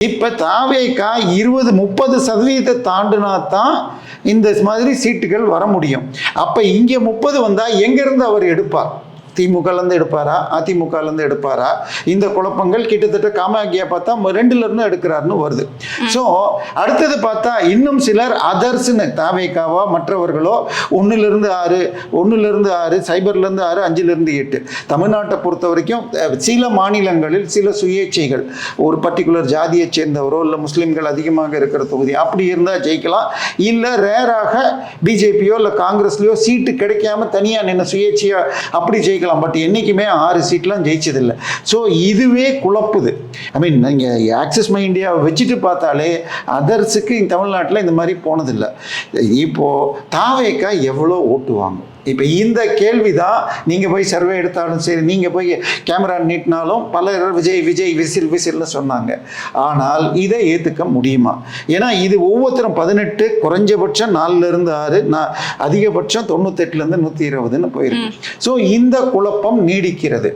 இப்ப தாவேகா 20-30% தாண்டினா தான் இந்த மாதிரி சீட்டுகள் வர முடியும். அப்ப இங்க 30 வந்தா எங்க இருந்து அவர் எடுப்பார்? திமுகலேருந்து எடுப்பாரா, அதிமுகலேருந்து எடுப்பாரா? இந்த குழப்பங்கள் கிட்டத்தட்ட காமாக்கியா பார்த்தா 2ல இருந்து எடுக்கிறாருன்னு வருது. ஸோ அடுத்தது பார்த்தா இன்னும் சிலர் அதர்ஸ்ன்னு தாவேகாவா மற்றவர்களோ 1லிருந்து 6 சைபர்லேருந்து 6 5லிருந்து 8. தமிழ்நாட்டை பொறுத்த வரைக்கும் சில மாநிலங்களில் சில சுயேட்சைகள் ஒரு பர்டிகுலர் ஜாதியை சேர்ந்தவரோ இல்லை முஸ்லீம்கள் அதிகமாக இருக்கிற தொகுதி அப்படி இருந்தால் ஜெயிக்கலாம். இல்லை ரேராக பிஜேபியோ இல்லை காங்கிரஸ்லையோ சீட்டு கிடைக்காம தனியாக நின்று சுயேட்சையா அப்படி ஜெயிக்கலாம். பட் என்னைக்குமே 6 சீட்லாம் ஜெயிச்சதில்லை. ஸோ இதுவே குழப்புது. ஐ மீன் நீங்கள் ஆக்சிஸ் மை இந்தியாவை வச்சுட்டு பார்த்தாலே அதர்ஸுக்கு தமிழ்நாட்டில் இந்த மாதிரி போனதில்லை. இப்போது தாவேகா எவ்வளோ ஓட்டுவாங்க? இப்போ இந்த கேள்வி தான் நீங்கள் போய் சர்வே எடுத்தாலும் சரி, நீங்கள் போய் கேமரா நீட்டினாலும் பலர் விஜய் விசில்னு சொன்னாங்க. ஆனால் இதை ஏற்றுக்க முடியுமா? ஏன்னா இது ஒவ்வொருத்தரும் 18 குறைஞ்சபட்சம் 4லிருந்து 6 அதிகபட்சம் 98லேருந்து 120ன்னு போயிருக்கு. ஸோ இந்த குழப்பம் நீடிக்கிறது.